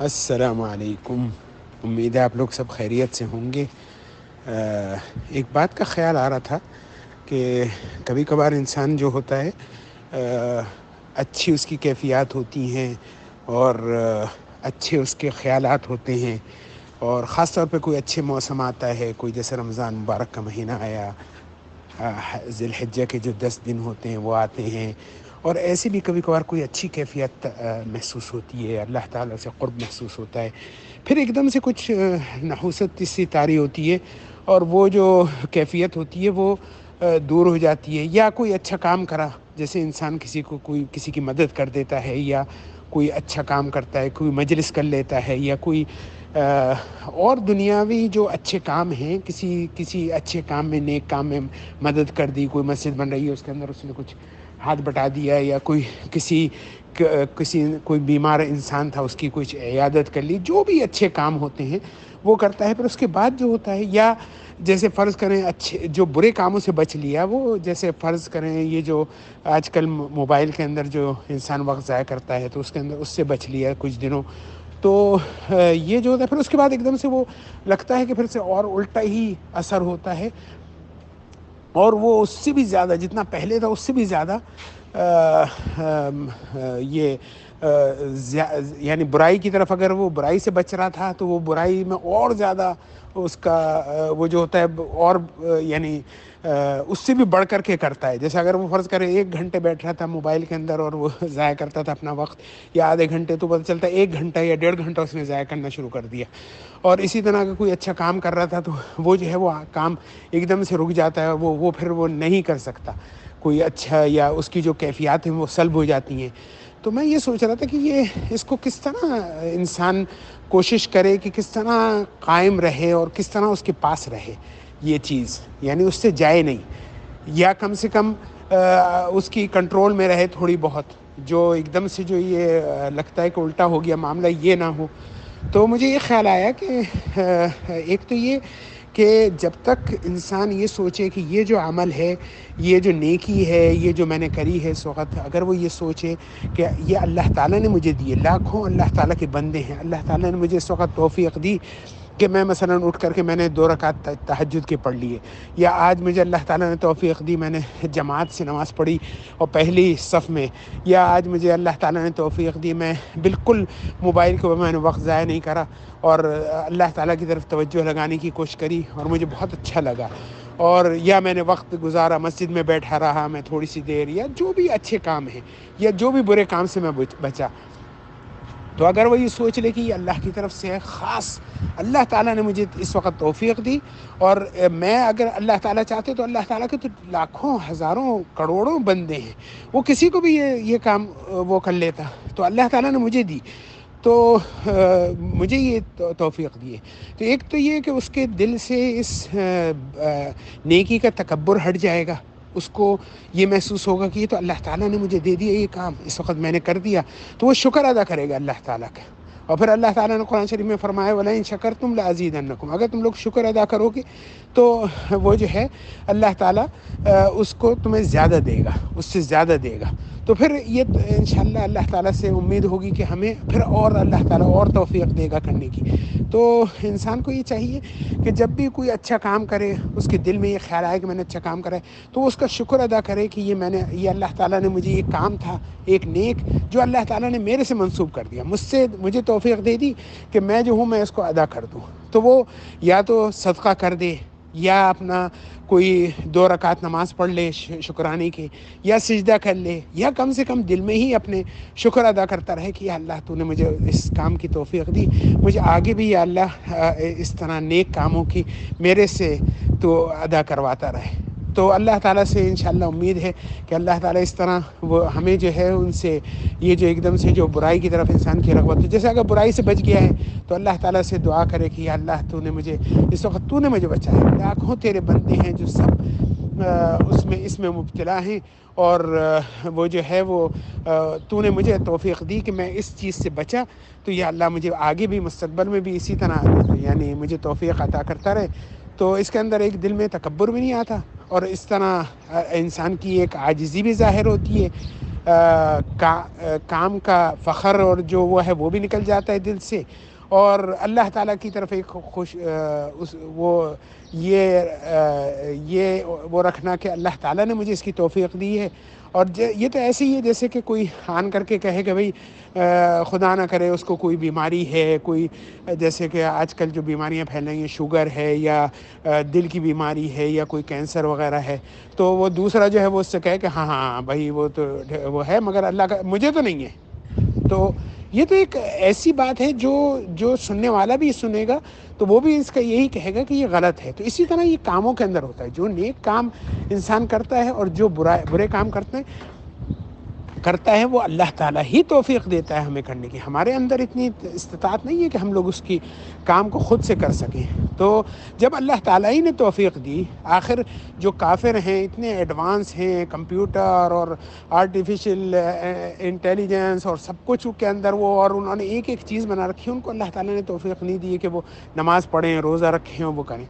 السلام علیکم. امید ہے آپ لوگ سب خیریت سے ہوں گے. ایک بات کا خیال آ رہا تھا کہ کبھی کبھار انسان جو ہوتا ہے اچھی اس کی کیفیات ہوتی ہیں اور اچھے اس کے خیالات ہوتے ہیں، اور خاص طور پہ کوئی اچھے موسم آتا ہے، کوئی جیسے رمضان مبارک کا مہینہ آیا، ذی الحجہ کے جو 10 دن ہوتے ہیں وہ آتے ہیں، اور ایسے بھی کبھی کبھار کوئی اچھی کیفیت محسوس ہوتی ہے، اللہ تعالیٰ سے قرب محسوس ہوتا ہے. پھر ایک دم سے کچھ نحوست سی طاری ہوتی ہے اور وہ جو کیفیت ہوتی ہے وہ دور ہو جاتی ہے. یا کوئی اچھا کام کرا، جیسے انسان کوئی کسی کی مدد کر دیتا ہے، یا کوئی اچھا کام کرتا ہے، کوئی مجلس کر لیتا ہے، یا کوئی اور دنیاوی جو اچھے کام ہیں، کسی اچھے کام میں، نیک کام میں مدد کر دی. کوئی مسجد بن رہی ہے، اس کے اندر اس نے کچھ ہاتھ بٹا دیا، یا کوئی بیمار انسان تھا، اس کی کچھ عیادت کر لی. جو بھی اچھے کام ہوتے ہیں وہ کرتا ہے. پھر اس کے بعد جو ہوتا ہے، یا جیسے فرض کریں اچھے جو برے کاموں سے بچ لیا، وہ جیسے فرض کریں یہ جو آج کل موبائل کے اندر جو انسان وقت ضائع کرتا ہے، تو اس کے اندر اس سے بچ لیا کچھ دنوں، تو یہ جو ہوتا ہے پھر اس کے بعد ایک دم سے وہ لگتا ہے کہ پھر سے اور الٹا ہی اثر ہوتا ہے، اور وہ اس سے بھی زیادہ، جتنا پہلے تھا اس سے بھی زیادہ یہ یعنی برائی کی طرف، اگر وہ برائی سے بچ رہا تھا تو وہ برائی میں اور زیادہ اس کا وہ جو ہوتا ہے، اور یعنی اس سے بھی بڑھ کر کے کرتا ہے. جیسے اگر وہ فرض کرے 1 گھنٹے بیٹھ رہا تھا موبائل کے اندر اور وہ ضائع کرتا تھا اپنا وقت، یا آدھے گھنٹے، تو پتہ چلتا ہے 1 گھنٹہ یا 1.5 گھنٹہ اس نے ضائع کرنا شروع کر دیا. اور اسی طرح اگر کوئی اچھا کام کر رہا تھا تو وہ جو ہے وہ کام ایک دم سے رک جاتا ہے، وہ پھر وہ نہیں کر سکتا کوئی اچھا، یا اس کی جو کیفیات ہیں وہ سلب ہو جاتی ہیں. تو میں یہ سوچ رہا تھا کہ اس کو کس طرح انسان کوشش کرے کہ کس طرح قائم رہے اور کس طرح اس کے پاس رہے یہ چیز، یعنی اس سے جائے نہیں، یا کم سے کم اس کی کنٹرول میں رہے تھوڑی بہت. جو ایک دم سے جو یہ لگتا ہے کہ الٹا ہو گیا معاملہ، یہ نہ ہو. تو مجھے یہ خیال آیا کہ ایک تو یہ کہ جب تک انسان یہ سوچے کہ یہ جو عمل ہے، یہ جو نیکی ہے، یہ جو میں نے کری ہے اس وقت، اگر وہ یہ سوچے کہ یہ اللہ تعالیٰ نے مجھے دیے، لاکھوں اللہ تعالیٰ کے بندے ہیں، اللہ تعالیٰ نے مجھے اس وقت توفیق دی کہ میں مثلا اٹھ کر کے میں نے 2 رکعت تہجد کے پڑھ لیے، یا آج مجھے اللہ تعالیٰ نے توفیق دی میں نے جماعت سے نماز پڑھی اور پہلی صف میں، یا آج مجھے اللہ تعالیٰ نے توفیق دی میں بالکل موبائل کے اوپر میں نے وقت ضائع نہیں کرا اور اللہ تعالیٰ کی طرف توجہ لگانے کی کوشش کری اور مجھے بہت اچھا لگا، اور یا میں نے وقت گزارا، مسجد میں بیٹھا رہا میں تھوڑی سی دیر، یا جو بھی اچھے کام ہیں، یا جو بھی برے کام سے میں بچا. تو اگر وہ یہ سوچ لے کہ یہ اللہ کی طرف سے ہے، خاص اللہ تعالیٰ نے مجھے اس وقت توفیق دی، اور میں اگر اللہ تعالیٰ چاہتے تو اللہ تعالیٰ کے تو لاکھوں، ہزاروں، کروڑوں بندے ہیں، وہ کسی کو بھی یہ کام وہ کر لیتا، تو اللہ تعالیٰ نے مجھے دی تو مجھے یہ توفیق دی ہے. تو ایک تو یہ کہ اس کے دل سے اس نیکی کا تکبر ہٹ جائے گا، اس کو یہ محسوس ہوگا کہ یہ تو اللہ تعالیٰ نے مجھے دے دیا، یہ کام اس وقت میں نے کر دیا، تو وہ شکر ادا کرے گا اللہ تعالیٰ کا. اور پھر اللہ تعالیٰ نے قرآن شریف میں فرمایا وَلَئِن شَكَرْتُمْ لَأَزِيدَنَّكُمْ، اگر تم لوگ شکر ادا کرو گے تو وہ جو ہے اللہ تعالیٰ اس کو تمہیں زیادہ دے گا، اس سے زیادہ دے گا. تو پھر یہ انشاءاللہ اللہ تعالیٰ سے امید ہوگی کہ ہمیں پھر اور اللہ تعالیٰ اور توفیق دے گا کرنے کی. تو انسان کو یہ چاہیے کہ جب بھی کوئی اچھا کام کرے، اس کے دل میں یہ خیال آئے کہ میں نے اچھا کام کرا ہے، تو اس کا شکر ادا کرے کہ یہ اللہ تعالیٰ نے مجھے یہ کام تھا ایک نیک جو اللہ تعالیٰ نے میرے سے منسوب کر دیا، مجھے توفیق دے دی کہ میں جو ہوں میں اس کو ادا کر دوں. تو وہ یا تو صدقہ کر دے، یا اپنا کوئی 2 رکعت نماز پڑھ لے شکرانے کی، یا سجدہ کر لے، یا کم سے کم دل میں ہی اپنے شکر ادا کرتا رہے کہ یا اللہ تو نے مجھے اس کام کی توفیق دی، مجھے آگے بھی یا اللہ اس طرح نیک کاموں کی میرے سے تو ادا کرواتا رہے. تو اللہ تعالیٰ سے انشاءاللہ امید ہے کہ اللہ تعالیٰ اس طرح وہ ہمیں جو ہے ان سے یہ جو ایک دم سے جو برائی کی طرف انسان کی رغبت ہے، جیسے اگر برائی سے بچ گیا ہے تو اللہ تعالیٰ سے دعا کرے کہ یا اللہ تو نے مجھے اس وقت تو نے مجھے بچایا، لاکھوں تیرے بندے ہیں جو سب اس میں مبتلا ہیں، اور وہ جو ہے وہ تو نے مجھے توفیق دی کہ میں اس چیز سے بچا، تو یا اللہ مجھے آگے بھی مستقبل میں بھی اسی طرح یعنی مجھے توفیق عطا کرتا رہے. تو اس کے اندر ایک دل میں تکبر بھی نہیں آتا، اور اس طرح انسان کی ایک عاجزی بھی ظاہر ہوتی ہے. کام کا فخر اور جو وہ ہے وہ بھی نکل جاتا ہے دل سے، اور اللہ تعالیٰ کی طرف ایک یہ وہ رکھنا کہ اللہ تعالیٰ نے مجھے اس کی توفیق دی ہے. اور یہ تو ایسے ہی ہے جیسے کہ کوئی آن کر کے کہے کہ بھئی خدا نہ کرے اس کو کوئی بیماری ہے، کوئی جیسے کہ آج کل جو بیماریاں پھیل رہی ہیں، شوگر ہے یا دل کی بیماری ہے یا کوئی کینسر وغیرہ ہے، تو وہ دوسرا جو ہے وہ اس سے کہے کہ ہاں ہاں بھائی وہ تو وہ ہے، مگر اللہ کا مجھے تو نہیں ہے. تو یہ تو ایک ایسی بات ہے جو سننے والا بھی سنے گا تو وہ بھی اس کا یہی کہے گا کہ یہ غلط ہے. تو اسی طرح یہ کاموں کے اندر ہوتا ہے، جو نیک کام انسان کرتا ہے اور جو برے کام کرتا ہے وہ اللہ تعالیٰ ہی توفیق دیتا ہے ہمیں کرنے کی. ہمارے اندر اتنی استطاعت نہیں ہے کہ ہم لوگ اس کی کام کو خود سے کر سکیں. تو جب اللہ تعالیٰ ہی نے توفیق دی، آخر جو کافر ہیں اتنے ایڈوانس ہیں، کمپیوٹر اور آرٹیفیشل انٹیلیجنس اور سب کچھ کے اندر وہ، اور انہوں نے ایک ایک چیز بنا رکھی ہے، ان کو اللہ تعالیٰ نے توفیق نہیں دی ہے کہ وہ نماز پڑھیں، روزہ رکھیں اور وہ کریں.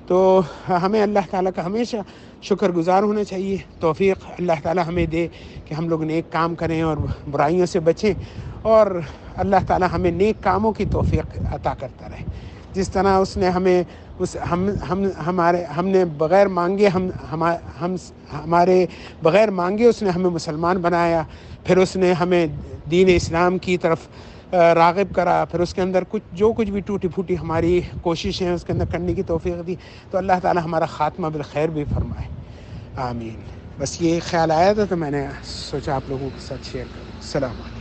تو ہمیں اللہ تعالیٰ کا ہمیشہ شکر گزار ہونا چاہیے. توفیق اللہ تعالیٰ ہمیں دے کہ ہم لوگ نیک کام کریں اور برائیوں سے بچیں، اور اللہ تعالیٰ ہمیں نیک کاموں کی توفیق عطا کرتا رہے. جس طرح اس نے ہمیں ہم نے بغیر مانگے ہمارے بغیر مانگے اس نے ہمیں مسلمان بنایا، پھر اس نے ہمیں دین اسلام کی طرف راغب کرا، پھر اس کے اندر جو کچھ بھی ٹوٹی پھوٹی ہماری کوششیں ہیں اس کے اندر کرنے کی توفیق دی. تو اللہ تعالیٰ ہمارا خاتمہ بالخیر بھی فرمائے، آمین. بس یہ خیال آیا تھا تو میں نے سوچا آپ لوگوں کے ساتھ شیئر کروں. السلام علیکم.